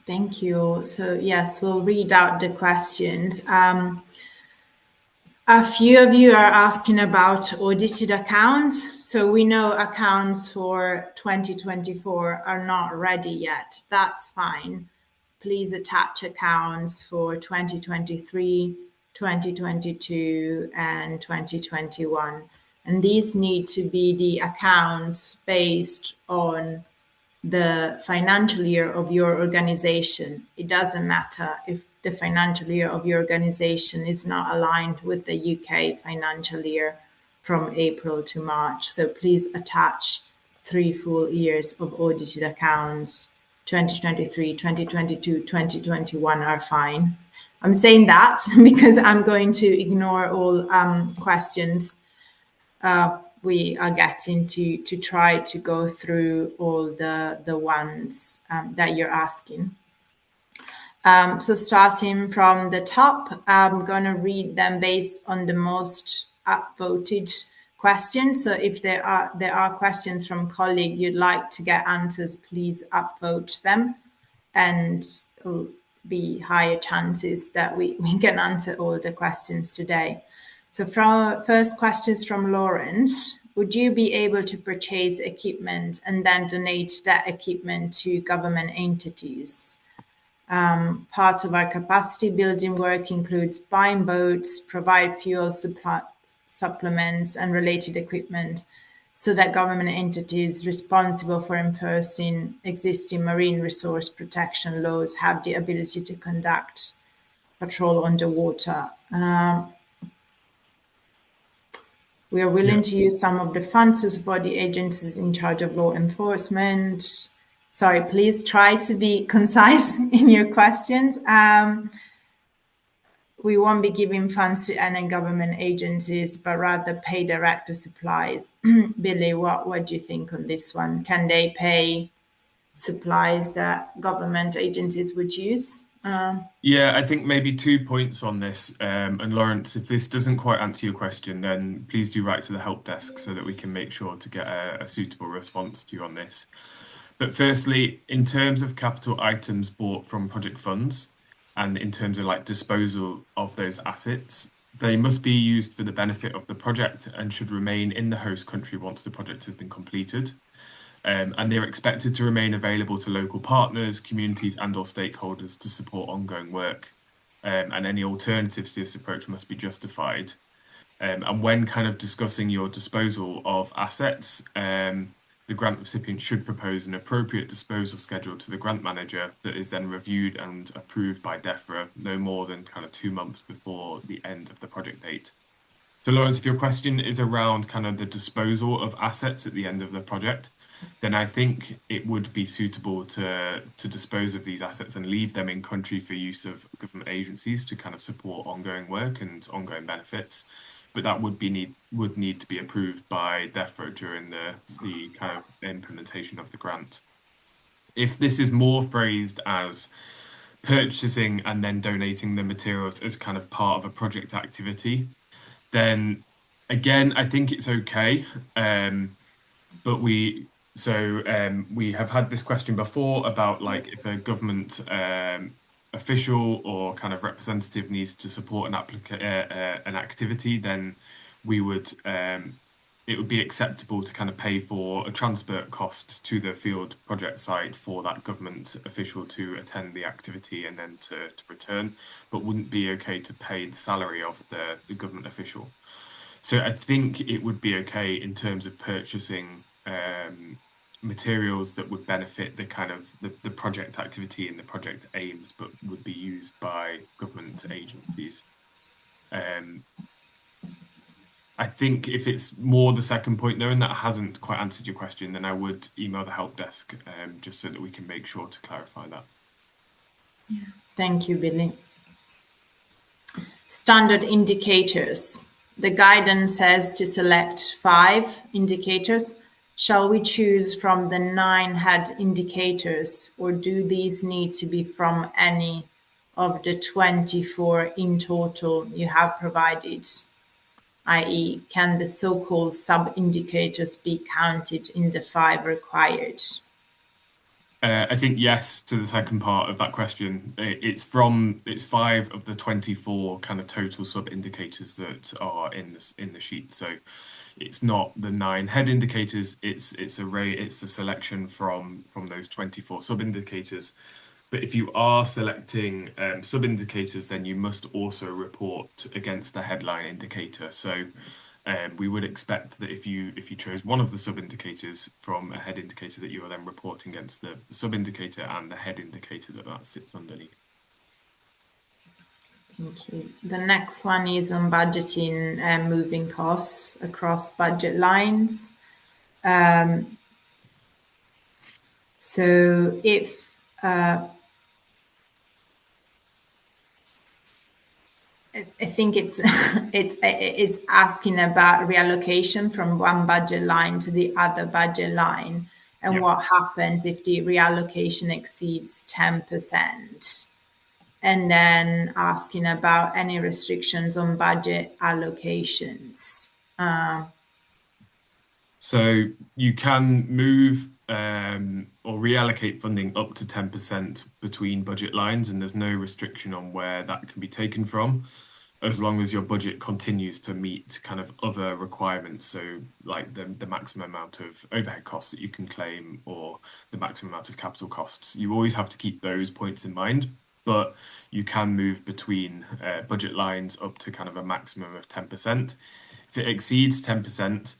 Thank you. So yes, we'll read out the questions. A few of you are asking about audited accounts. So we know accounts for 2024 are not ready yet. That's fine. Please attach accounts for 2023, 2022, and 2021. And these need to be the accounts based on the financial year of your organization. It doesn't matter if the financial year of your organization is not aligned with the UK financial year from April to March. So please attach 3 full years of audited accounts. 2023, 2022, 2021 are fine. I'm saying that because I'm going to ignore all questions we are getting to try to go through all the ones that you're asking. So starting from the top, I'm going to read them based on the most upvoted questions. So if there are questions from colleague you'd like to get answers, please upvote them, and it'll be higher chances that we can answer all the questions today. So first questions from Lawrence. Would you be able to purchase equipment and then donate that equipment to government entities? Part of our capacity building work includes buying boats, provide fuel supplements and related equipment so that government entities responsible for enforcing existing marine resource protection laws have the ability to conduct patrol underwater. We are willing to use some of the funds to support the agencies in charge of law enforcement. Sorry, please try to be concise in your questions. We won't be giving funds to any government agencies, but rather pay direct to supplies. Billy, what do you think on this one? Can they pay supplies that government agencies would use? Yeah, I think maybe 2 points on this. And Lawrence, if this doesn't quite answer your question, then please do write to the help desk so that we can make sure to get a suitable response to you on this. But firstly, in terms of capital items bought from project funds, and in terms of like disposal of those assets, they must be used for the benefit of the project and should remain in the host country once the project has been completed. And they're expected to remain available to local partners, communities, and or stakeholders to support ongoing work. And any alternatives to this approach must be justified. And when kind of discussing your disposal of assets, the grant recipient should propose an appropriate disposal schedule to the grant manager that is then reviewed and approved by DEFRA no more than kind of 2 months before the end of the project date. So Lawrence, if your question is around kind of the disposal of assets at the end of the project, then I think it would be suitable to dispose of these assets and leave them in country for use of government agencies to kind of support ongoing work and ongoing benefits. But that would need to be approved by DEFRA during the kind of implementation of the grant. If this is more phrased as purchasing and then donating the materials as kind of part of a project activity, then again, I think it's okay. But we have had this question before about like if a government official or kind of representative needs to support an activity, then we would it would be acceptable to kind of pay for a transport cost to the field project site for that government official to attend the activity and then to return, but wouldn't be okay to pay the salary of the government official. So I think it would be okay in terms of purchasing materials that would benefit the kind of the project activity and the project aims, but would be used by government agencies. I think if it's more the second point though, and that hasn't quite answered your question, then I would email the help desk just so that we can make sure to clarify that. Yeah. Thank you, Billy. Standard indicators. The guidance says to select 5 indicators. Shall we choose from the 9 head indicators, or do these need to be from any of the 24 in total you have provided? I.e., can the so-called sub-indicators be counted in the 5 required? I think yes to the second part of that question. It's 5 of the 24 kind of total sub indicators that are in the sheet. So it's not the 9 head indicators. It's a selection from those 24 sub indicators. But if you are selecting sub indicators, then you must also report against the headline indicator. So we would expect that if you chose one of the sub indicators from a head indicator, that you are then reporting against the sub indicator and the head indicator that sits underneath. Thank you. The next one is on budgeting and moving costs across budget lines. So if I think it's it's asking about reallocation from one budget line to the other budget line, and what happens if the reallocation exceeds 10%, and then asking about any restrictions on budget allocations. So you can move or reallocate funding up to 10% between budget lines, and there's no restriction on where that can be taken from, as long as your budget continues to meet kind of other requirements. So like the maximum amount of overhead costs that you can claim or the maximum amount of capital costs. You always have to keep those points in mind, but you can move between budget lines up to kind of a maximum of 10%. If it exceeds 10%,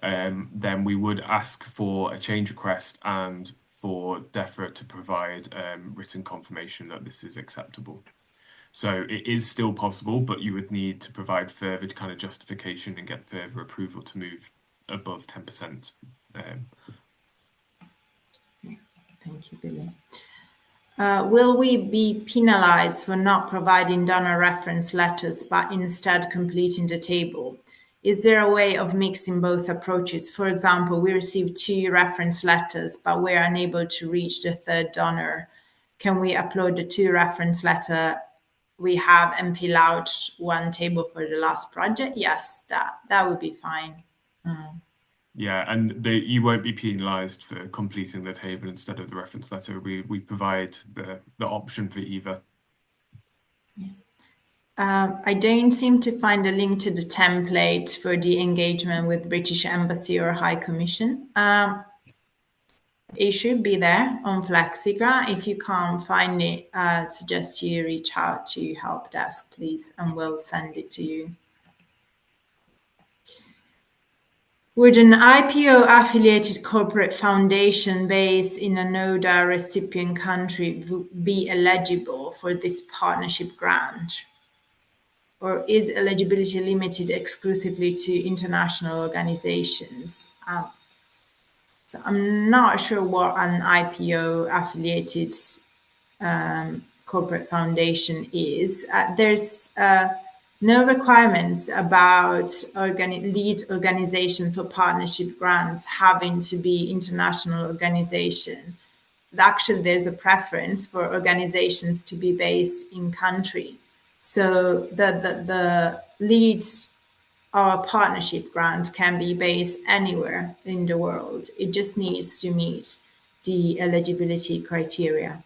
then we would ask for a change request and for DEFRA to provide written confirmation that this is acceptable. So it is still possible, but you would need to provide further kind of justification and get further approval to move above 10%. Thank you, Billy. Will we be penalized for not providing donor reference letters, but instead completing the table? Is there a way of mixing both approaches? For example, we received 2 reference letters, but we're unable to reach the 3rd donor. Can we upload the 2 reference letter we have and fill out one table for the last project? Yes, that would be fine. Yeah, and you won't be penalised for completing the table instead of the reference letter. We provide the option for either. Yeah. I don't seem to find a link to the template for the engagement with British Embassy or High Commission. It should be there on Flexigra. If you can't find it, I suggest you reach out to help desk, please, and we'll send it to you. Would an IPO affiliated corporate foundation based in a NODA recipient country be eligible for this partnership grant? Or is eligibility limited exclusively to international organizations? So I'm not sure what an IPO affiliated corporate foundation is. There's no requirements about lead organization for partnership grants having to be international organization. Actually, there's a preference for organizations to be based in country. So the lead or partnership grant can be based anywhere in the world. It just needs to meet the eligibility criteria.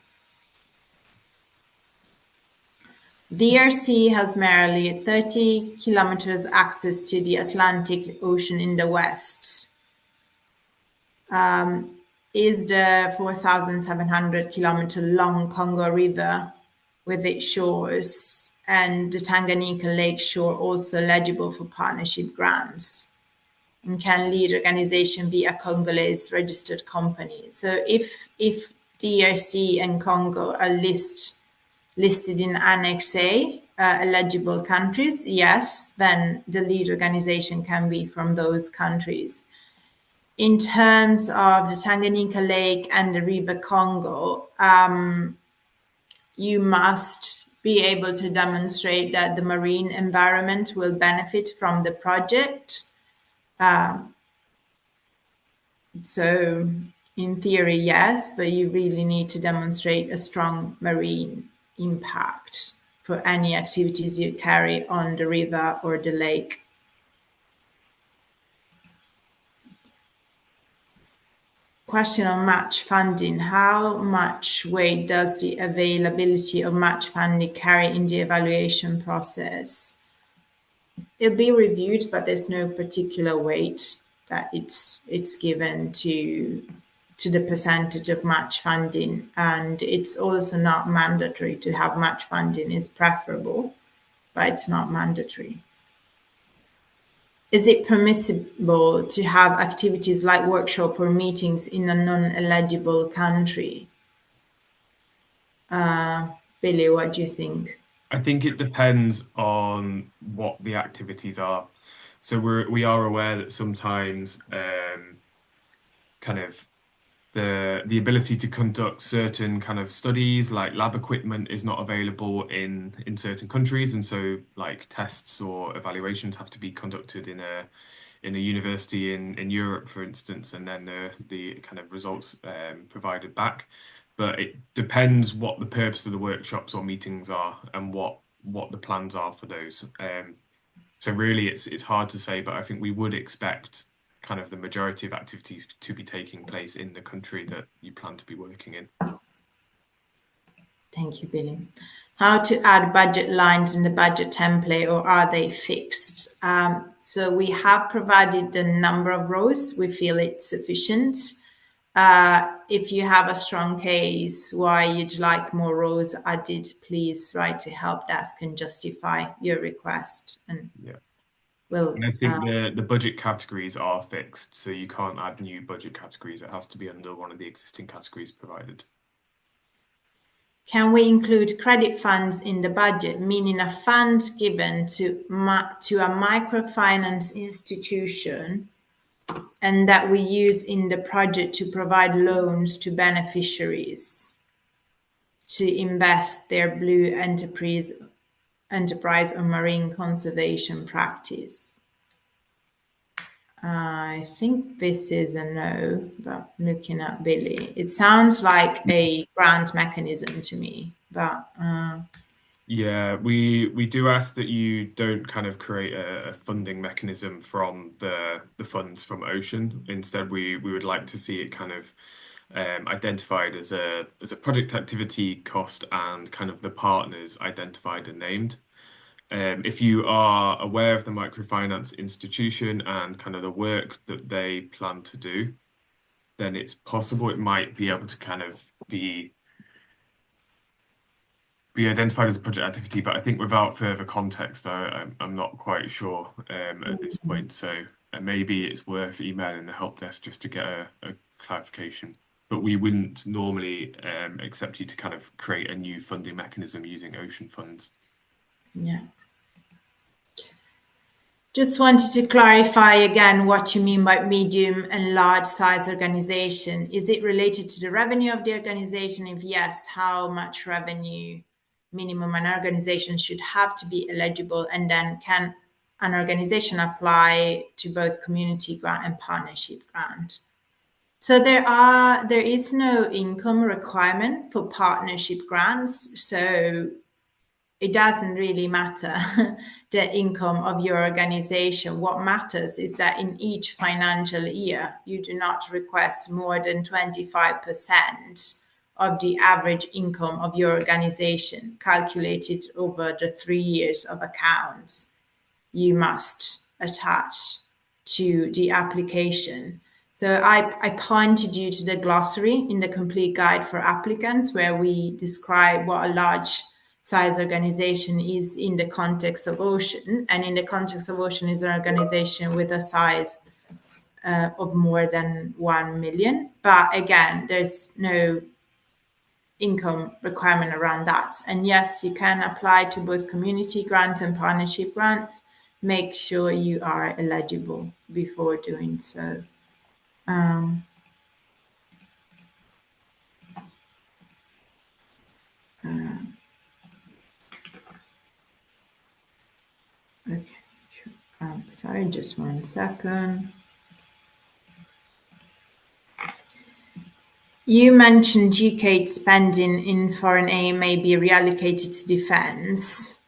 DRC has merely 30 kilometers access to the Atlantic Ocean in the west. Is the 4,700 kilometer long Congo River with its shores and the Tanganyika Lake Shore also eligible for partnership grants? And can lead organization be a Congolese registered company? So if DRC and Congo are listed in Annex A, eligible countries, yes, then the lead organization can be from those countries. In terms of the Tanganyika Lake and the River Congo, you must be able to demonstrate that the marine environment will benefit from the project. So in theory, yes, but you really need to demonstrate a strong marine impact for any activities you carry on the river or the lake. question on match funding. How much weight does the availability of match funding carry in the evaluation process? It'll be reviewed, but there's no particular weight that it's given to the percentage of match funding, and it's also not mandatory to have match funding. Is preferable, but it's not mandatory. Is it permissible to have activities like workshop or meetings in a non-eligible country? Billy, what do you think? I think it depends on what the activities are. So we are aware that sometimes kind of the ability to conduct certain kind of studies like lab equipment is not available in certain countries, and so like tests or evaluations have to be conducted in a university in Europe, for instance, and then the kind of results provided back. But it depends what the purpose of the workshops or meetings are and what the plans are for those. So really it's hard to say, but I think we would expect kind of the majority of activities to be taking place in the country that you plan to be working in. Thank you, Billy. How to add budget lines in the budget template, or are they fixed? So we have provided the number of rows. We feel it's sufficient. If you have a strong case why you'd like more rows added, please write to help desk and justify your request. And yeah. Well, and I think the budget categories are fixed, so you can't add new budget categories. It has to be under one of the existing categories provided. Can we include credit funds in the budget, meaning a fund given to a microfinance institution and that we use in the project to provide loans to beneficiaries to invest their blue enterprise or marine conservation practice? I think this is a no, but looking at Billy, it sounds like a grant mechanism to me, but yeah, we do ask that you don't kind of create a funding mechanism from the funds from Ocean. Instead, we would like to see it kind of identified as a project activity cost and kind of the partners identified and named. If you are aware of the microfinance institution and kind of the work that they plan to do, then it's possible it might be able to kind of be identified as a project activity. But I think without further context, I'm not quite sure at this point. So maybe it's worth emailing the help desk just to get a clarification. But we wouldn't normally accept you to kind of create a new funding mechanism using Ocean funds. Yeah. Just wanted to clarify again what you mean by medium and large size organization. Is it related to the revenue of the organization? If yes, how much revenue minimum an organization should have to be eligible? And then can an organization apply to both community grant and partnership grant? So there is no income requirement for partnership grants. So it doesn't really matter the income of your organization. What matters is that in each financial year, you do not request more than 25% of the average income of your organization calculated over the 3 years of accounts you must attach to the application. So I pointed you to the glossary in the complete guide for applicants, where we describe what a large size organization is in the context of Ocean, and in the context of Ocean is an organization with a size of more than 1 million. But again, there's no income requirement around that. And yes, you can apply to both community grants and partnership grants. Make sure you are eligible before doing so. Okay, sure. I'm sorry, just 1 second. You mentioned UK spending in foreign aid may be reallocated to defence.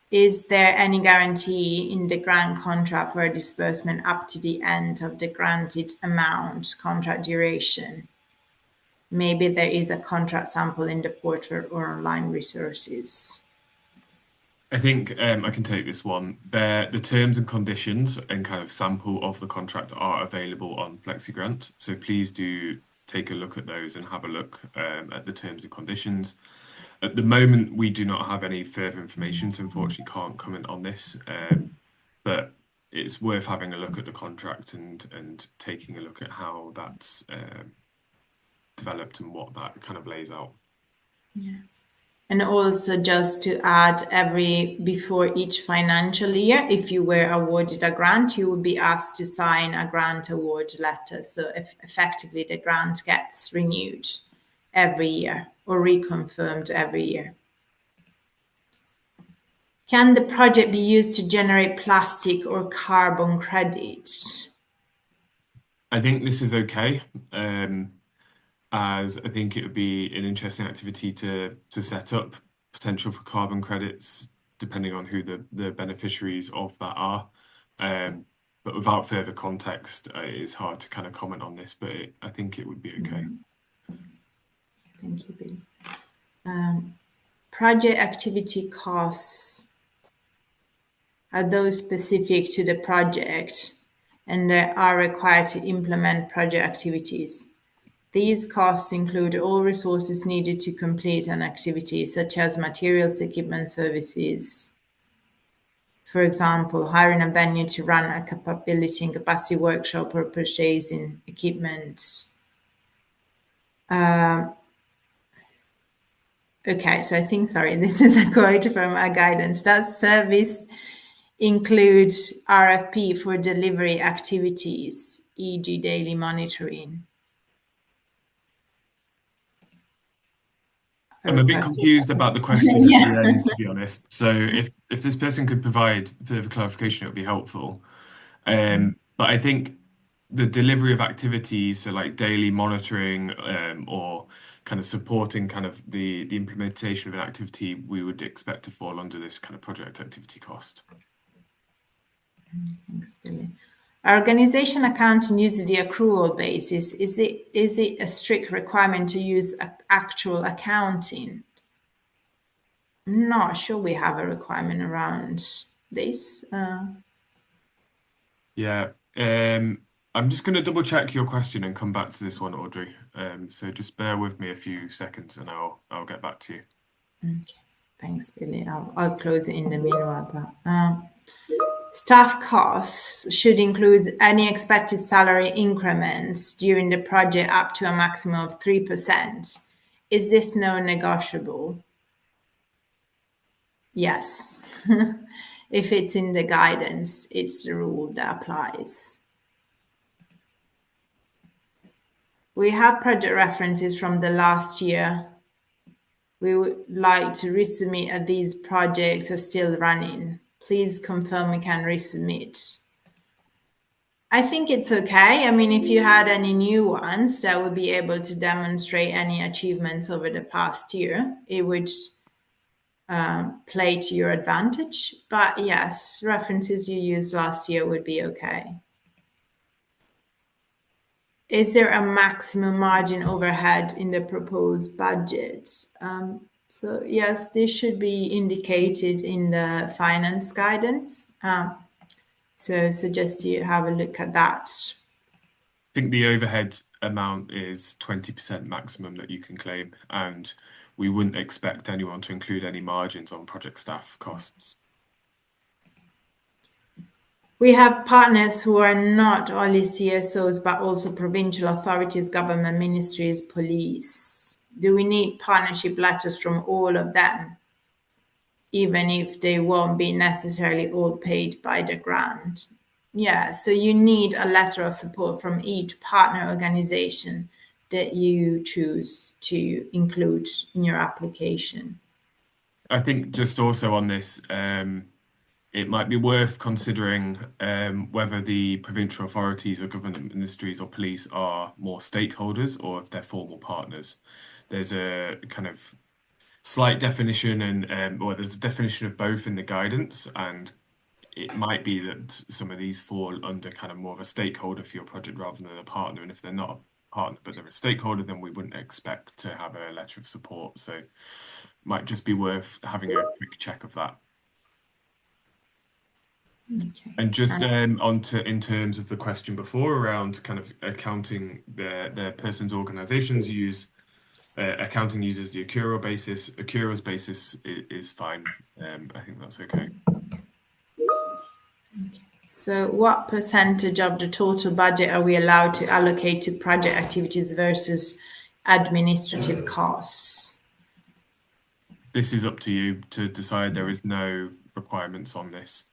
Is there any guarantee in the grant contract for a disbursement up to the end of the granted amount, contract duration? Maybe there is a contract sample in the portal or online resources. I think I can take this one. The terms and conditions and kind of sample of the contract are available on FlexiGrant. So please do take a look at those and have a look at the terms and conditions. At the moment, we do not have any further information, so unfortunately can't comment on this. But it's worth having a look at the contract and taking a look at how that's developed and what that kind of lays out. Yeah. And also just to add, before each financial year, if you were awarded a grant, you would be asked to sign a grant award letter. So effectively the grant gets renewed every year or reconfirmed every year. Can the project be used to generate plastic or carbon credit? I think this is okay. As I think it would be an interesting activity to set up potential for carbon credits, depending on who the beneficiaries of that are. But without further context, it's hard to kind of comment on this, but I think it would be okay. Thank you, Bill. Project activity costs, are those specific to the project and are required to implement project activities? These costs include all resources needed to complete an activity, such as materials, equipment, services. For example, hiring a venue to run a capability and capacity workshop or purchasing equipment. Okay, so I think, sorry, this is a quote from our guidance. Does service include RFP for delivery activities, e.g. daily monitoring? I'm a bit confused about the question at the end, to be honest. So if this person could provide further clarification, it would be helpful. But I think the delivery of activities, so like daily monitoring or kind of supporting kind of the implementation of an activity, we would expect to fall under this kind of project activity cost. Thanks, Billy. Our organization accounting uses the accrual basis. Is it a strict requirement to use actual accounting? I'm not sure we have a requirement around this. Yeah, I'm just going to double check your question and come back to this one, Audrey. So just bear with me a few seconds and I'll get back to you. Okay, thanks, Billy. I'll close it in the meanwhile. But staff costs should include any expected salary increments during the project up to a maximum of 3%. Is this non-negotiable? Yes. If it's in the guidance, it's the rule that applies. We have project references from the last year. We would like to resubmit as these projects are still running. Please confirm we can resubmit. I think it's okay. I mean, if you had any new ones that would be able to demonstrate any achievements over the past year, it would play to your advantage. But yes, references you used last year would be okay. Is there a maximum margin overhead in the proposed budget? So yes, this should be indicated in the finance guidance. So suggest you have a look at that. I think the overhead amount is 20% maximum that you can claim, and we wouldn't expect anyone to include any margins on project staff costs. We have partners who are not only CSOs, but also provincial authorities, government ministries, police. Do we need partnership letters from all of them, even if they won't be necessarily all paid by the grant? Yeah, so you need a letter of support from each partner organization that you choose to include in your application. I think just also on this, it might be worth considering whether the provincial authorities or government ministries or police are more stakeholders or if they're formal partners. There's a kind of slight definition and or there's a definition of both in the guidance, and it might be that some of these fall under kind of more of a stakeholder for your project rather than a partner. And if they're not a partner but they're a stakeholder, then we wouldn't expect to have a letter of support. So might just be worth having a quick check of that. Okay. And just on to in terms of the question before around kind of accounting, the person's organizations use accounting uses the accrual basis. Accruals basis is fine. I think that's okay. So what percentage of the total budget are we allowed to allocate to project activities versus administrative costs? This is up to you to decide. There is no requirements on this.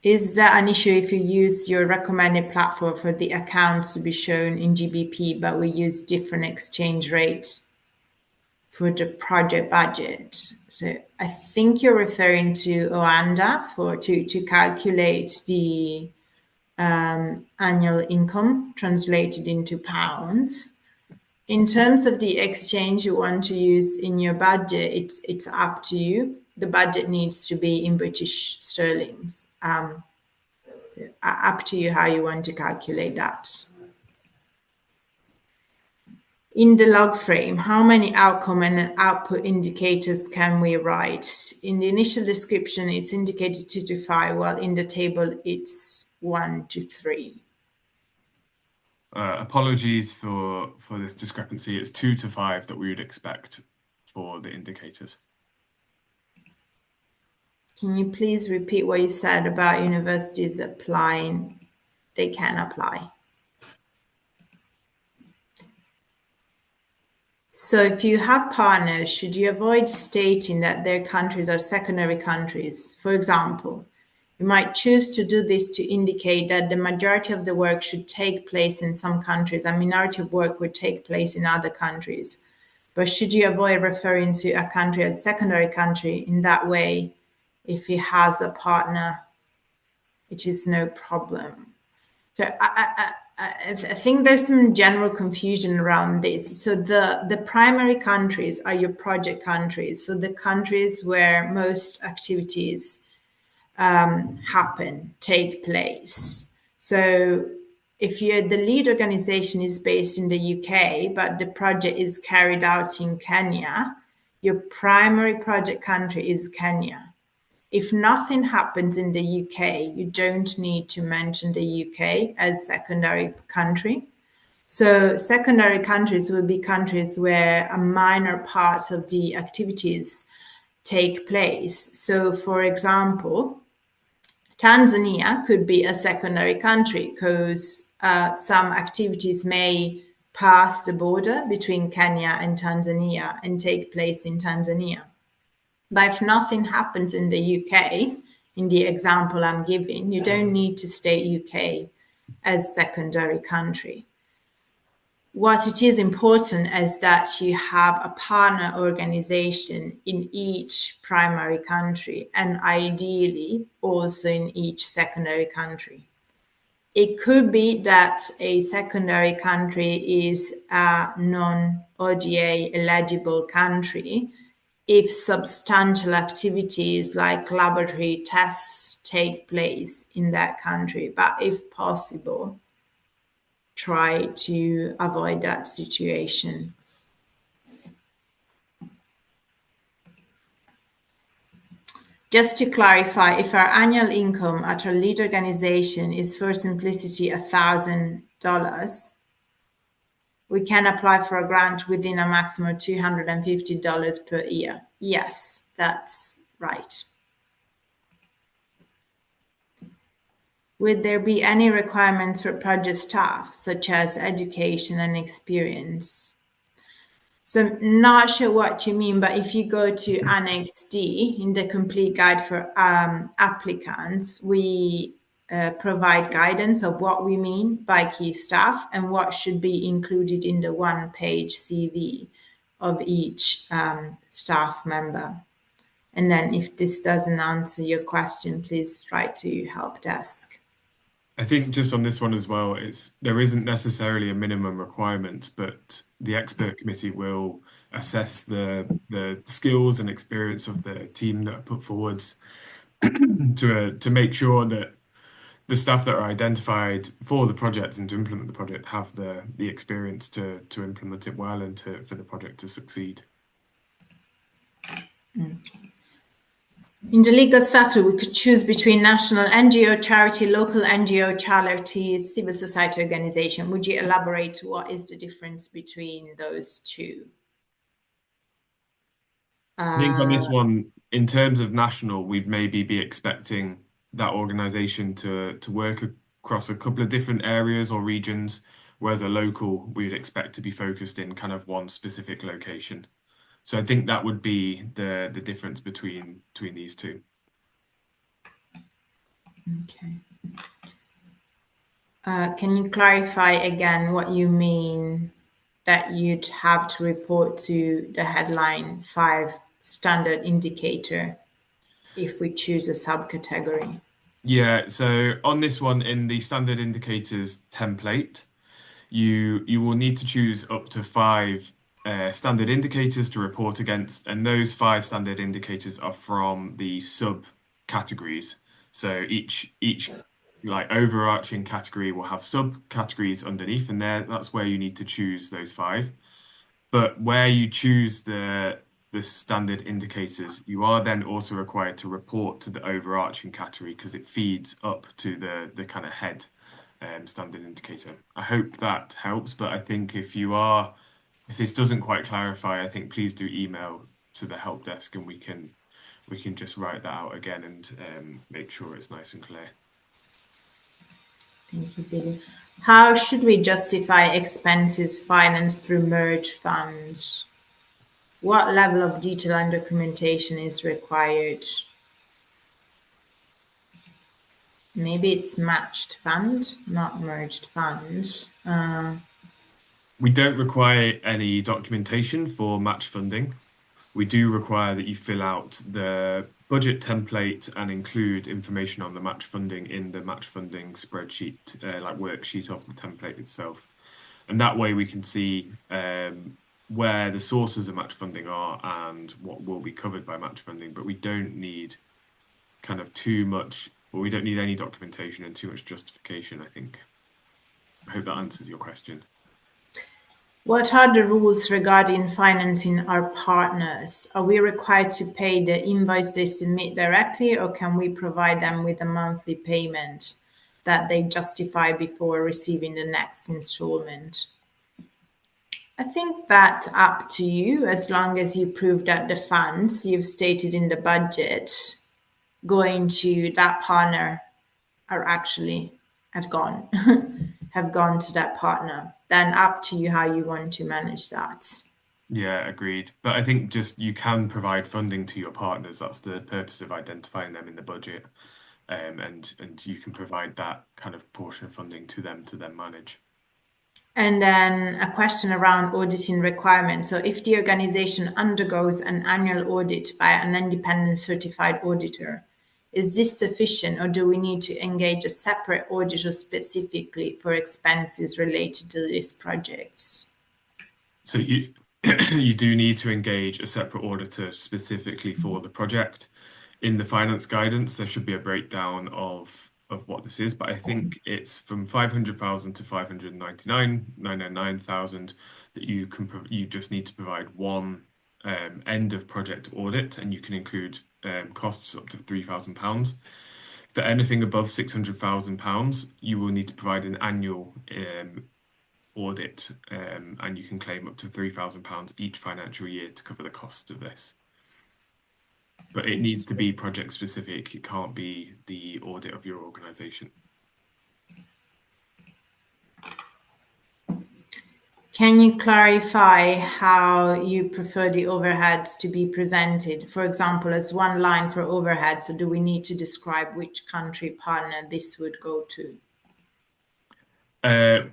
Is that an issue if you use your recommended platform for the accounts to be shown in GBP, but we use different exchange rates for the project budget? So I think you're referring to Oanda to calculate the annual income translated into pounds. In terms of the exchange you want to use in your budget, it's up to you. The budget needs to be in British sterlings. Up to you how you want to calculate that. In the log frame, how many outcome and output indicators can we write? In the initial description, it's indicated 2 to 5, while in the table, it's 1 to 3. Apologies for this discrepancy. It's 2 to 5 that we would expect for the indicators. Can you please repeat what you said about universities applying? They can apply. So if you have partners, should you avoid stating that their countries are secondary countries? For example, you might choose to do this to indicate that the majority of the work should take place in some countries and minority of work would take place in other countries. But should you avoid referring to a country as secondary country in that way? If he has a partner, it is no problem. So I think there's some general confusion around this. So the primary countries are your project countries. So the countries where most activities take place. So if the lead organization is based in the UK, but the project is carried out in Kenya, your primary project country is Kenya. If nothing happens in the UK, you don't need to mention the UK as secondary country. So secondary countries will be countries where a minor part of the activities take place. So for example, Tanzania could be a secondary country because some activities may pass the border between Kenya and Tanzania and take place in Tanzania. But if nothing happens in the UK, in the example I'm giving, you don't need to state UK as secondary country. What it is important is that you have a partner organization in each primary country and ideally also in each secondary country. It could be that a secondary country is a non-ODA eligible country if substantial activities like laboratory tests take place in that country. But if possible, try to avoid that situation. Just to clarify, if our annual income at our lead organization is for simplicity $1,000, we can apply for a grant within a maximum of $250 per year. Yes, that's right. Would there be any requirements for project staff, such as education and experience? So I'm not sure what you mean, but if you go to Annex D in the complete guide for applicants, we provide guidance of what we mean by key staff and what should be included in the one-page CV of each staff member. And then if this doesn't answer your question, please write to help desk. I think just on this one as well, there isn't necessarily a minimum requirement, but the expert committee will assess the skills and experience of the team that are put forwards to make sure that the staff that are identified for the project and to implement the project have the experience to implement it well and for the project to succeed. In the legal statute, we could choose between national NGO charity, local NGO charities, civil society organization. Would you elaborate what is the difference between those two? I think on this one, in terms of national, we'd maybe be expecting that organization to work across a couple of different areas or regions, whereas a local we'd expect to be focused in kind of one specific location. So I think that would be the difference between these two. Okay. Can you clarify again what you mean that you'd have to report to the headline 5 standard indicator if we choose a subcategory? Yeah, so on this one in the standard indicators template, you will need to choose up to 5 standard indicators to report against, and those 5 standard indicators are from the subcategories. So each like overarching category will have subcategories underneath, and that's where you need to choose those 5. But where you choose the standard indicators, you are then also required to report to the overarching category because it feeds up to the kind of head standard indicator. I hope that helps, but I think if this doesn't quite clarify, I think please do email to the help desk and we can just write that out again and make sure it's nice and clear. Thank you, Billy. How should we justify expenses financed through merge funds? What level of detail and documentation is required? Maybe it's matched fund, not merged funds. We don't require any documentation for match funding. We do require that you fill out the budget template and include information on the match funding in the match funding spreadsheet, like worksheet of the template itself. And that way we can see where the sources of match funding are and what will be covered by match funding, but we don't need kind of too much, or we don't need any documentation and too much justification, I think. I hope that answers your question. What are the rules regarding financing our partners? Are we required to pay the invoice they submit directly, or can we provide them with a monthly payment that they justify before receiving the next installment? I think that's up to you, as long as you prove that the funds you've stated in the budget going to that partner are actually have gone to that partner. Then up to you how you want to manage that. Yeah, agreed. But I think just you can provide funding to your partners. That's the purpose of identifying them in the budget. And you can provide that kind of portion of funding to them manage. And then a question around auditing requirements. So if the organization undergoes an annual audit by an independent certified auditor, is this sufficient, or do we need to engage a separate auditor specifically for expenses related to these projects? So you do need to engage a separate auditor specifically for the project. In the finance guidance, there should be a breakdown of what this is, but I think it's from 500,000 to 599,999,000 that you just need to provide one end of project audit, and you can include costs up to £3,000. For anything above £600,000, you will need to provide an annual audit, and you can claim up to £3,000 each financial year to cover the cost of this. But it needs to be project specific. It can't be the audit of your organization. Can you clarify how you prefer the overheads to be presented? For example, as one line for overheads, or do we need to describe which country partner this would go to?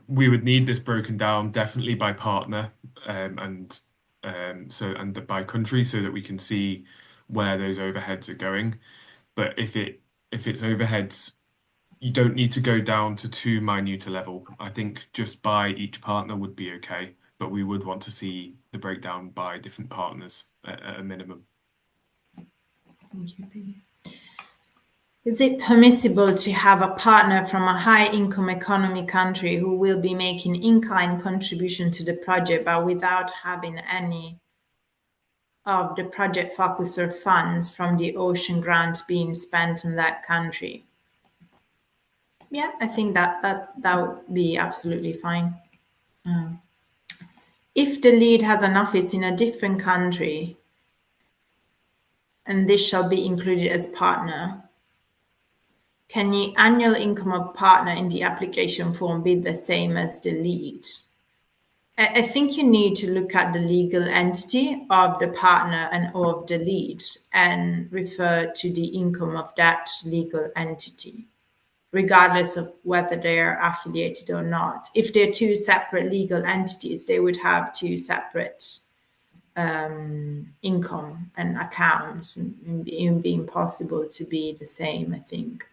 We would need this broken down definitely by partner and by country so that we can see where those overheads are going. But if it's overheads you don't need to go down to too minute a level. I think just by each partner would be okay, but we would want to see the breakdown by different partners at a minimum. Thank you, Billy. Is it permissible to have a partner from a high-income economy country who will be making in-kind contribution to the project, but without having any of the project focus or funds from the ocean grant being spent in that country? Yeah, I think that would be absolutely fine. If the lead has an office in a different country, and this shall be included as partner, can the annual income of partner in the application form be the same as the lead? I think you need to look at the legal entity of the partner and of the lead and refer to the income of that legal entity, regardless of whether they are affiliated or not. If they're two separate legal entities, they would have two separate income and accounts, and being possible to be the same, I think.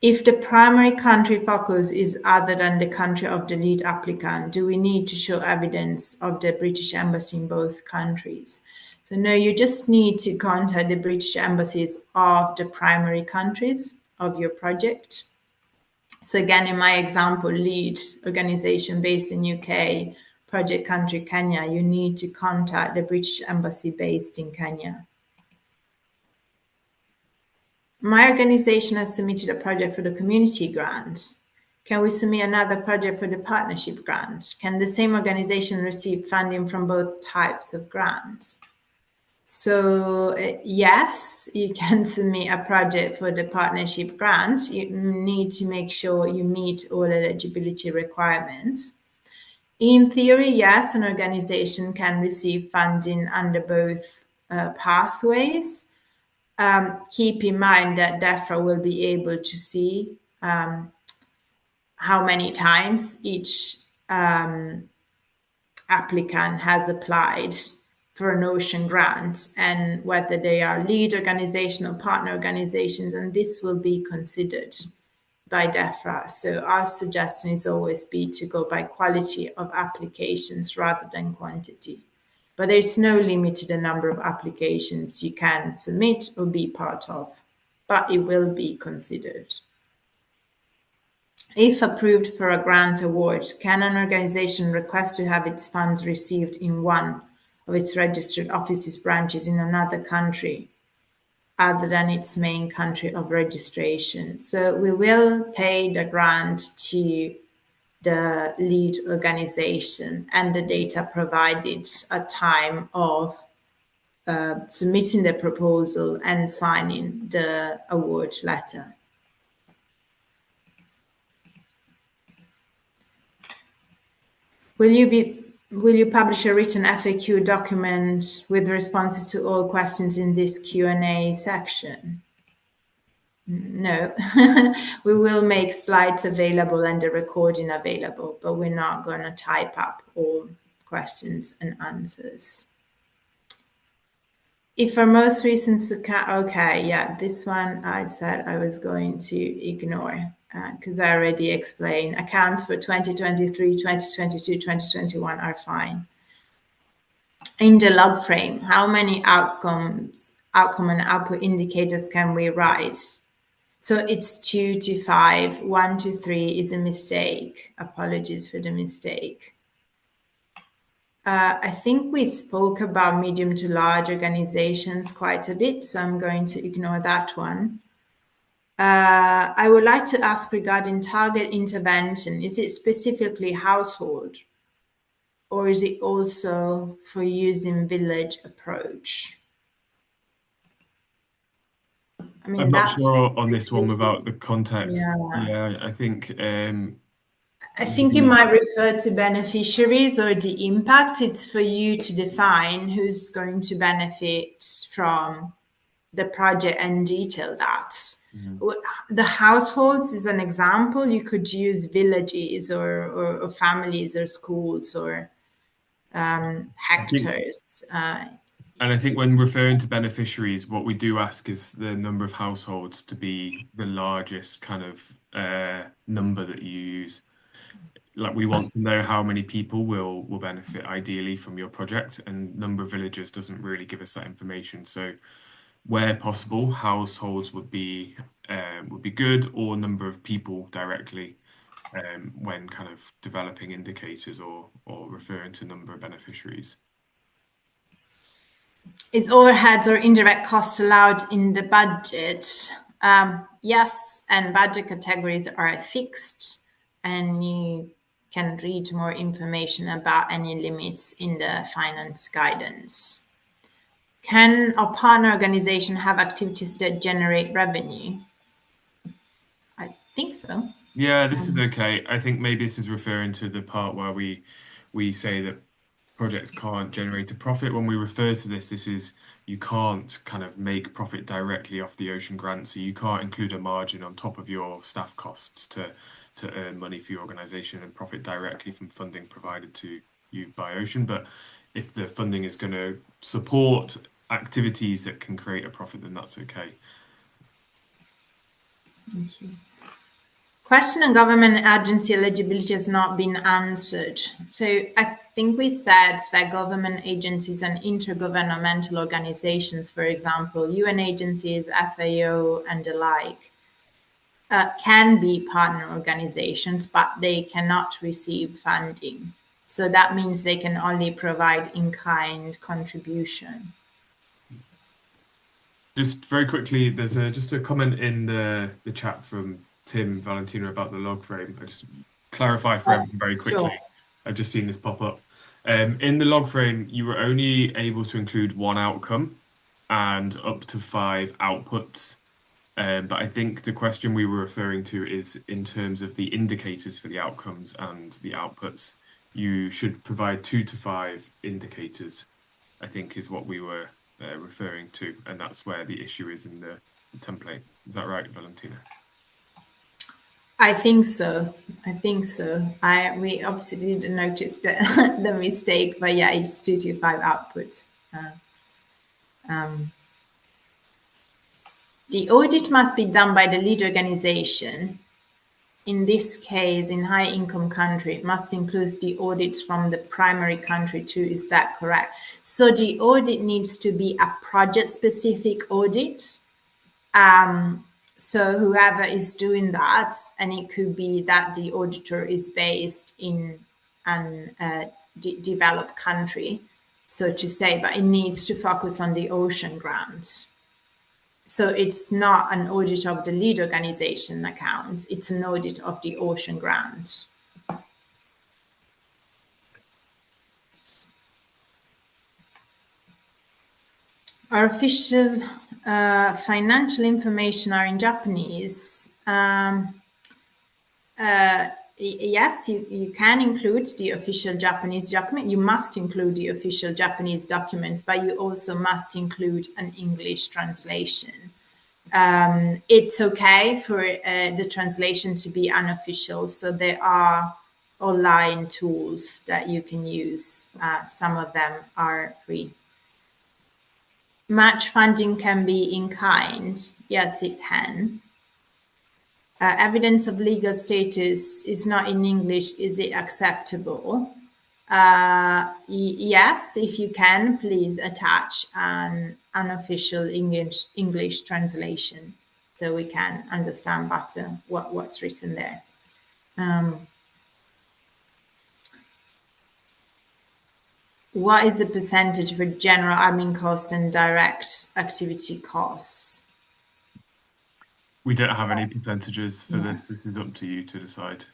If the primary country focus is other than the country of the lead applicant, do we need to show evidence of the British Embassy in both countries? So no, you just need to contact the British embassies of the primary countries of your project. So again, in my example, lead organization based in UK, project country Kenya, you need to contact the British Embassy based in Kenya. My organization has submitted a project for the community grant. Can we submit another project for the partnership grant? Can the same organization receive funding from both types of grants? So yes, you can submit a project for the partnership grant. You need to make sure you meet all eligibility requirements. In theory, yes, an organization can receive funding under both pathways. Keep in mind that DEFRA will be able to see how many times each applicant has applied for an ocean grant and whether they are lead organization or partner organizations, and this will be considered by DEFRA. So our suggestion is always be to go by quality of applications rather than quantity. But there's no limit to the number of applications you can submit or be part of, but it will be considered. If approved for a grant award, can an organization request to have its funds received in one of its registered offices branches in another country other than its main country of registration? So we will pay the grant to the lead organization and the data provided at time of submitting the proposal and signing the award letter. Will you publish a written FAQ document with responses to all questions in this Q&A section? No, we will make slides available and the recording available, but we're not going to type up all questions and answers. If our most recent, okay, yeah, this one I said I was going to ignore because I already explained. Accounts for 2023, 2022, 2021 are fine. In the log frame, how many outcome and output indicators can we write? So it's 2 to 5, 1 to 3 is a mistake. Apologies for the mistake. I think we spoke about medium to large organizations quite a bit, so I'm going to ignore that one. I would like to ask regarding target intervention, is it specifically household or is it also for using village approach? I mean, I'm not sure on this one without the context. Yeah, I think it might refer to beneficiaries or the impact. It's for you to define who's going to benefit from the project and detail that. Mm-hmm. The households is an example. You could use villages or families or schools or hectares. And I think when referring to beneficiaries, what we do ask is the number of households to be the largest kind of number that you use. Like we want to know how many people will benefit ideally from your project, and number of villagers doesn't really give us that information. So where possible, households would be good, or number of people directly when kind of developing indicators or referring to number of beneficiaries. Is overheads or indirect costs allowed in the budget? Yes, and budget categories are fixed, and you can read more information about any limits in the finance guidance. Can a partner organization have activities that generate revenue? I think so. Yeah, this is okay. I think maybe this is referring to the part where we say that projects can't generate a profit. When we refer to this is you can't kind of make profit directly off the Ocean grant, so you can't include a margin on top of your staff costs to earn money for your organization and profit directly from funding provided to you by Ocean. But if the funding is going to support activities that can create a profit, then that's okay. Thank you. Question on government agency eligibility has not been answered. So I think we said that government agencies and intergovernmental organizations, for example, UN agencies, FAO, and the like, can be partner organizations, but they cannot receive funding. So that means they can only provide in-kind contribution. Just very quickly, there's just a comment in the chat from Tim Valentina about the log frame. I just clarify for everyone very quickly. Sure. I've just seen this pop up. In the log frame, you were only able to include one outcome and up to 5 outputs. But I think the question we were referring to is in terms of the indicators for the outcomes and the outputs. You should provide 2 to 5 indicators, I think is what we were referring to, and that's where the issue is in the template. Is that right, Valentina? I think so. We obviously didn't notice the mistake, but yeah, it's 2 to 5 outputs. The audit must be done by the lead organization. In this case, in high income country, it must include the audits from the primary country too. Is that correct? So the audit needs to be a project specific audit. So whoever is doing that, and it could be that the auditor is based in an developed country, so to say, but it needs to focus on the Ocean grant. So it's not an audit of the lead organization account, it's an audit of the Ocean grant. Our official financial information are in Japanese. Yes, you can include the official Japanese document. You must include the official Japanese documents, but you also must include an English translation. It's okay for the translation to be unofficial, so there are online tools that you can use. Some of them are free. Match funding can be in kind. Yes, it can. Evidence of legal status is not in English. Is it acceptable? Yes, if you can, please attach an unofficial English translation so we can understand better what's written there. What is the percentage for general admin costs and direct activity costs? We don't have any percentages for this. This is up to you to decide.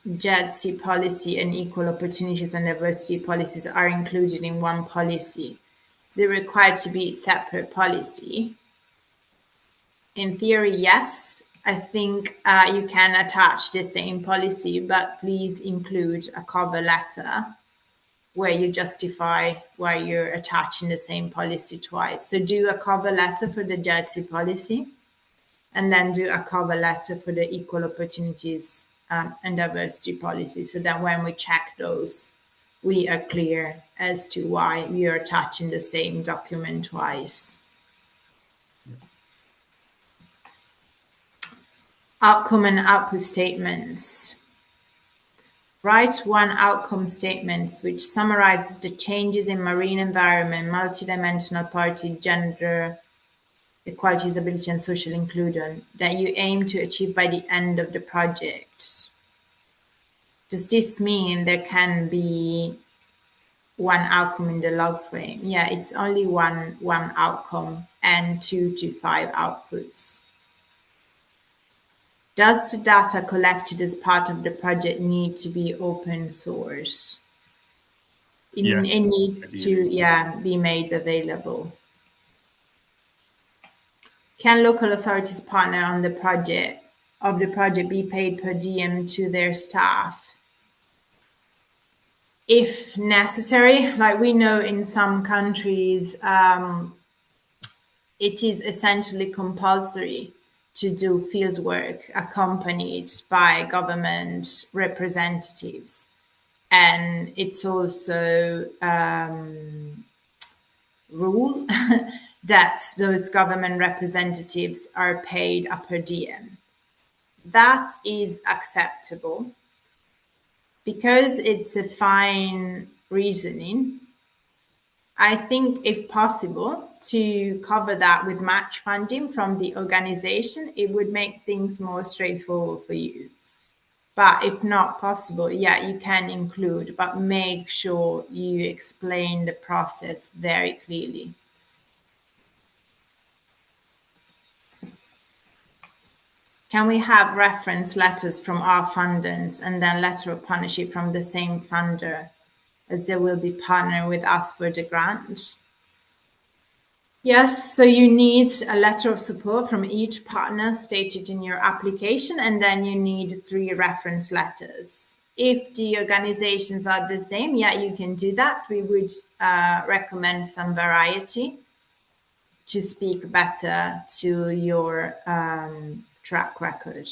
JEDC policy and equal opportunities and diversity policies are included in one policy. Is it required to be separate policy? In theory, yes. I think you can attach the same policy, but please include a cover letter where you justify why you're attaching the same policy twice. So do a cover letter for the JEDC policy, and then do a cover letter for the equal opportunities and diversity policy, so that when we check those, we are clear as to why we are attaching the same document twice. Outcome and output statements. Write one outcome statement which summarizes the changes in marine environment, multidimensional party, gender, equality, disability, and social inclusion that you aim to achieve by the end of the project. Does this mean there can be one outcome in the log frame? Yeah, it's only one outcome and 2 to 5 outputs. Does the data collected as part of the project need to be open source? Yes, it needs ideally. to be made available. Can local authorities partner on the project be paid per diem to their staff? If necessary, like we know in some countries, it is essentially compulsory to do field work accompanied by government representatives. And it's also rule that those government representatives are paid a per diem. That is acceptable because it's a fine reasoning. I think if possible to cover that with match funding from the organization, it would make things more straightforward for you. But if not possible, yeah, you can include, but make sure you explain the process very clearly. Can we have reference letters from our funders and then letter of partnership from the same funder, as they will be partnering with us for the grant? Yes, so you need a letter of support from each partner stated in your application, and then you need 3 reference letters. If the organizations are the same, yeah, you can do that. We would recommend some variety to speak better to your track record,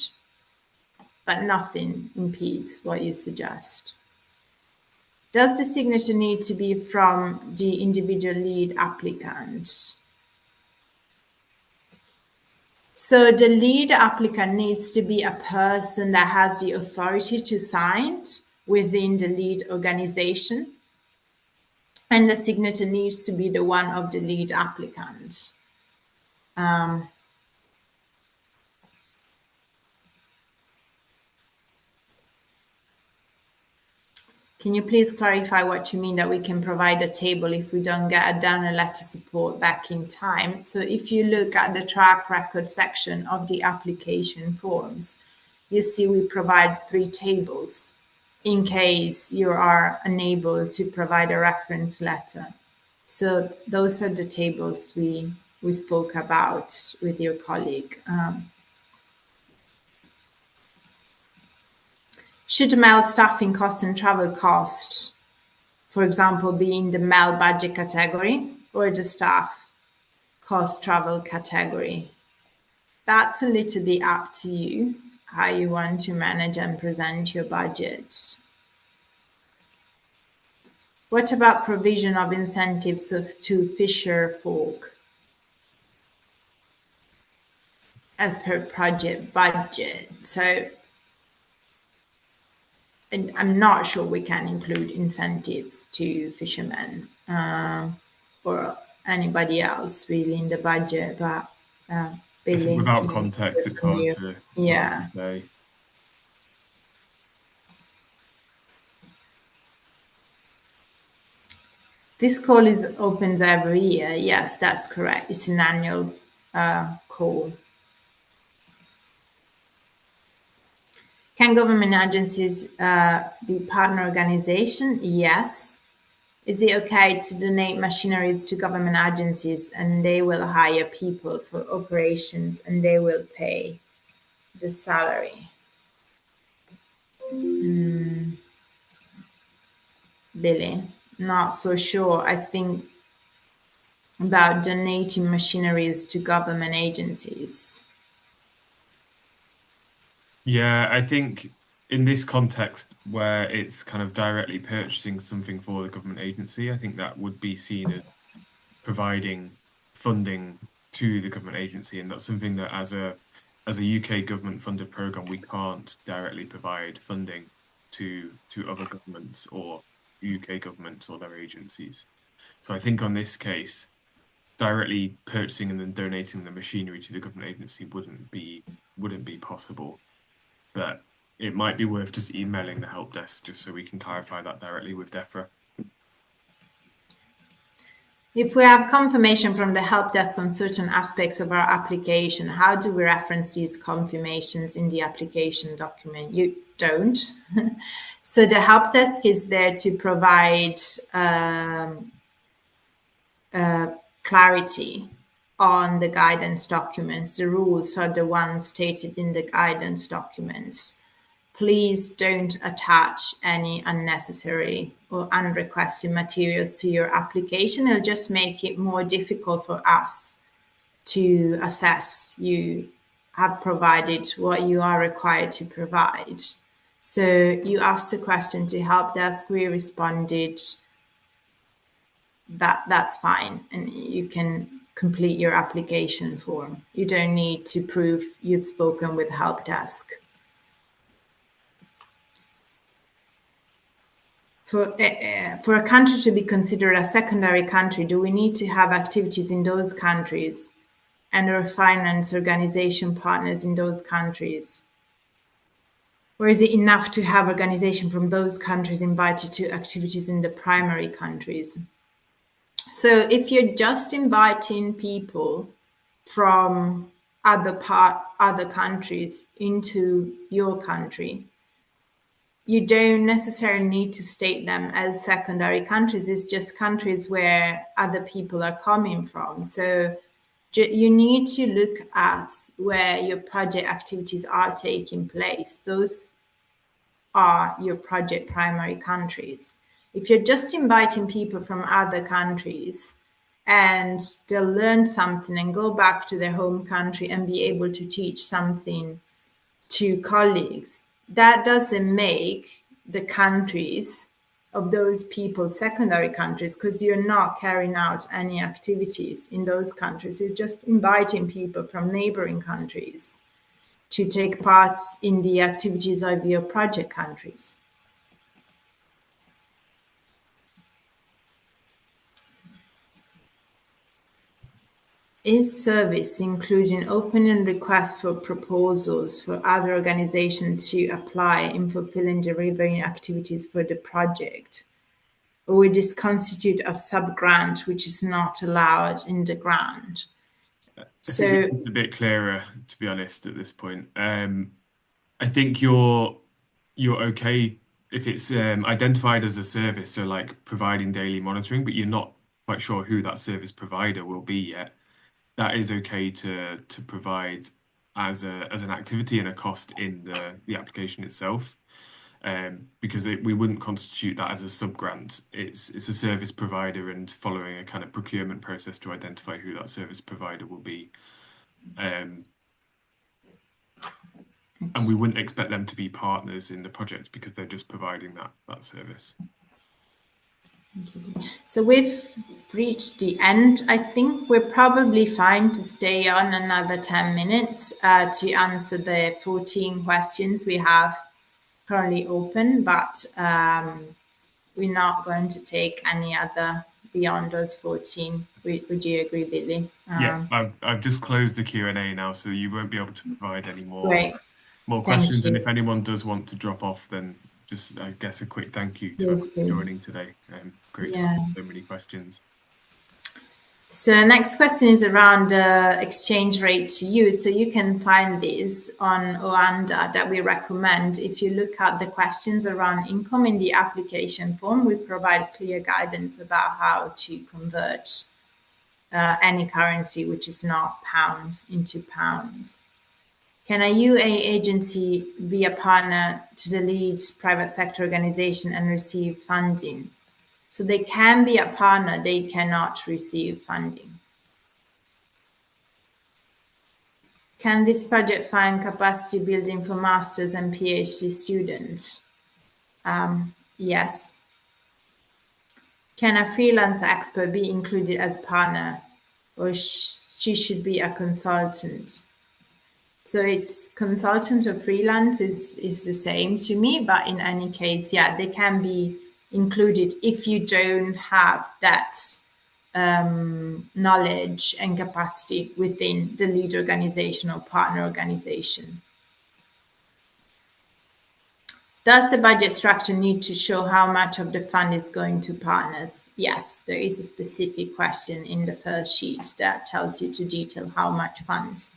but nothing impedes what you suggest. Does the signature need to be from the individual lead applicant? So the lead applicant needs to be a person that has the authority to sign within the lead organization, and the signature needs to be the one of the lead applicant. Can you please clarify what you mean that we can provide a table if we don't get a donor letter support back in time? So if you look at the track record section of the application forms, you see we provide 3 tables in case you are unable to provide a reference letter. So those are the tables we spoke about with your colleague. Should MEL staffing costs and travel costs, for example, be in the MEL budget category or the staff cost travel category? That's a little bit up to you, how you want to manage and present your budget. What about provision of incentives to fisher folk as per project budget? So, and I'm not sure we can include incentives to fishermen or anybody else really in the budget, but without context, it's hard to say. This call opens every year. Yes, that's correct. It's an annual call. Can government agencies be partner organization? Yes. Is it okay to donate machineries to government agencies and they will hire people for operations and they will pay the salary? Billy, not so sure. I think about donating machineries to government agencies. Yeah, I think in this context where it's kind of directly purchasing something for the government agency, I think that would be seen as providing funding to the government agency, and that's something that as a UK government funded program, we can't directly provide funding to other governments or UK governments or their agencies. So I think on this case, directly purchasing and then donating the machinery to the government agency wouldn't be possible. But it might be worth just emailing the help desk just so we can clarify that directly with DEFRA. If we have confirmation from the help desk on certain aspects of our application, how do we reference these confirmations in the application document? You don't. So the help desk is there to provide clarity on the guidance documents. The rules are the ones stated in the guidance documents. Please don't attach any unnecessary or unrequested materials to your application. It'll just make it more difficult for us to assess you have provided what you are required to provide. So you asked a question to help desk, we responded, that's fine, and you can complete your application form. You don't need to prove you've spoken with help desk. For a country to be considered a secondary country, do we need to have activities in those countries and or finance organization partners in those countries? Or is it enough to have organization from those countries invited to activities in the primary countries? So if you're just inviting people from other countries into your country, you don't necessarily need to state them as secondary countries. It's just countries where other people are coming from. So you need to look at where your project activities are taking place. Those are your project primary countries. If you're just inviting people from other countries and they'll learn something and go back to their home country and be able to teach something to colleagues, that doesn't make the countries of those people secondary countries, because you're not carrying out any activities in those countries. You're just inviting people from neighboring countries to take part in the activities of your project countries. Is service including opening requests for proposals for other organizations to apply in fulfilling delivering activities for the project? Or would this constitute a sub-grant which is not allowed in the grant? So it's a bit clearer, to be honest, at this point. I think you're okay if it's identified as a service, so like providing daily monitoring, but you're not quite sure who that service provider will be yet. That is okay to provide as an activity and a cost in the application itself, because we wouldn't constitute that as a sub-grant. It's a service provider and following a kind of procurement process to identify who that service provider will be. And we wouldn't expect them to be partners in the project because they're just providing that service. So we've reached the end. I think we're probably fine to stay on another 10 minutes to answer the 14 questions we have currently open, but we're not going to take any other beyond those 14. Would you agree, Billy? Yeah, I've just closed the Q&A now, so you won't be able to provide any more Thank questions. you. And if anyone does want to drop off, then just, I guess, a quick thank you to everyone joining today. Great to have so many questions. So next question is around the exchange rate to use. So you can find these on Oanda that we recommend. If you look at the questions around income in the application form, we provide clear guidance about how to convert any currency which is not pounds into pounds. Can a UA agency be a partner to the lead private sector organization and receive funding? So they can be a partner, they cannot receive funding. Can this project fund capacity building for masters and PhD students? Yes. Can a freelance expert be included as partner, or she should be a consultant? So it's consultant or freelance is the same to me, but in any case, yeah, they can be included if you don't have that knowledge and capacity within the lead organization or partner organization. Does the budget structure need to show how much of the fund is going to partners? Yes, there is a specific question in the first sheet that tells you to detail how much funds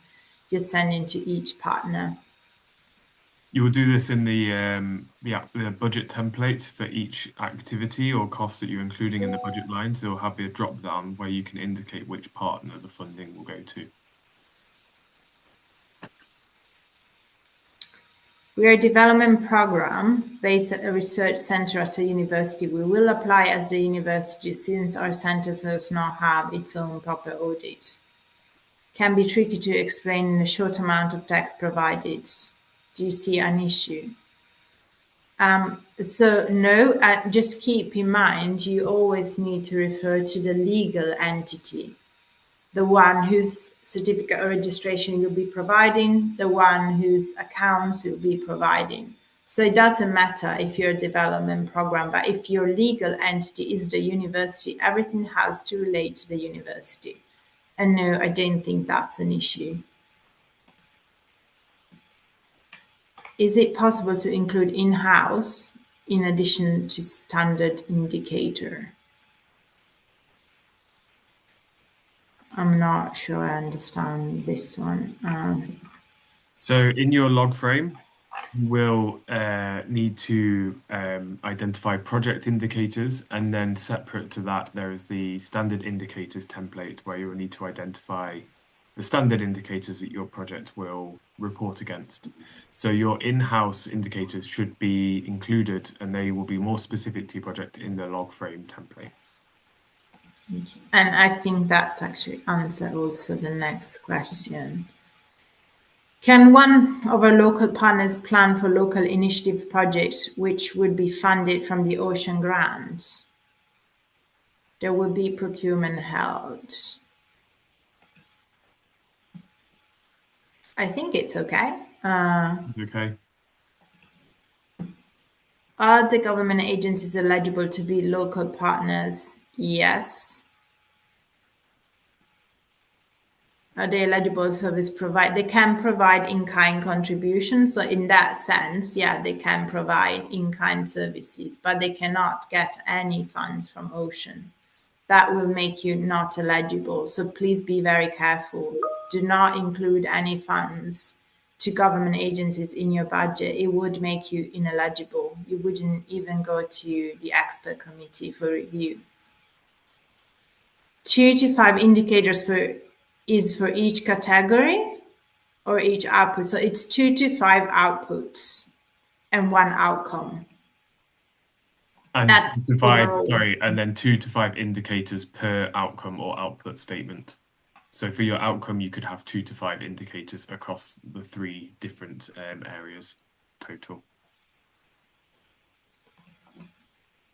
you're sending to each partner. You will do this in the budget template for each activity or cost that you're including in the budget lines. There will have a drop down where you can indicate which partner the funding will go to. We are a development program based at a research center at a university. We will apply as the university since our center does not have its own proper audit. Can be tricky to explain in a short amount of text provided. Do you see an issue? So no, just keep in mind, you always need to refer to the legal entity, the one whose certificate of registration you'll be providing, the one whose accounts you'll be providing. So it doesn't matter if you're a development program, but if your legal entity is the university, everything has to relate to the university. And no, I don't think that's an issue. Is it possible to include in-house in addition to standard indicator? I'm not sure I understand this one. So in your log frame, you will need to identify project indicators, and then separate to that, there is the standard indicators template where you will need to identify the standard indicators that your project will report against. So your in-house indicators should be included, and they will be more specific to your project in the log frame template. And I think that's actually answer also the next question. Can one of our local partners plan for local initiative projects which would be funded from the Ocean grant? There will be procurement held. I think it's okay. Okay. Are the government agencies eligible to be local partners? Yes. Are they eligible service provide? They can provide in-kind contributions. So in that sense, yeah, they can provide in-kind services, but they cannot get any funds from Ocean. That will make you not eligible. So please be very careful. Do not include any funds to government agencies in your budget. It would make you ineligible. You wouldn't even go to the expert committee for review. 2 to 5 indicators is for each category or each output. So it's 2 to 5 outputs and 1 outcome. And that's and then 2 to 5 indicators per outcome or output statement. So for your outcome, you could have 2 to 5 indicators across the 3 different areas total.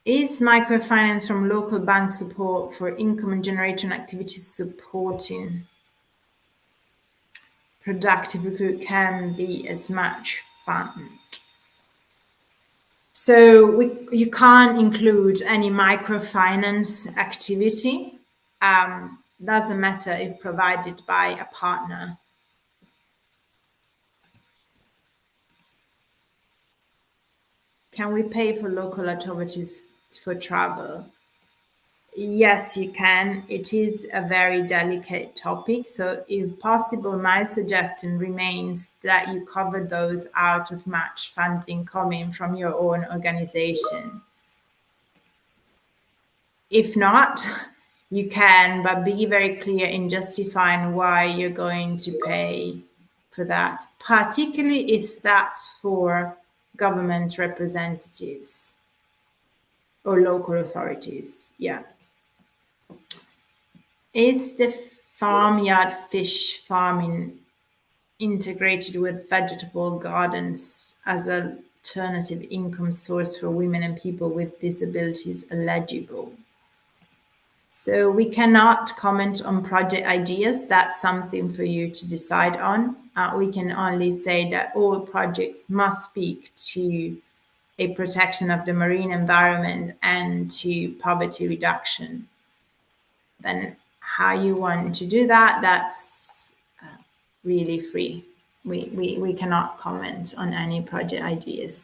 Is microfinance from local bank support for income and generation activities supporting productive recruit can be as much fund? So you can't include any microfinance activity. Doesn't matter if provided by a partner. Can we pay for local authorities for travel? Yes, you can. It is a very delicate topic. So if possible, my suggestion remains that you cover those out of match funding coming from your own organization. If not, you can, but be very clear in justifying why you're going to pay for that, particularly if that's for government representatives or local authorities. Yeah. Is the farmyard fish farming integrated with vegetable gardens as an alternative income source for women and people with disabilities eligible. So we cannot comment on project ideas. That's something for you to decide on. We can only say that all projects must speak to a protection of the marine environment and to poverty reduction. Then how you want to do that, that's really free. We cannot comment on any project ideas.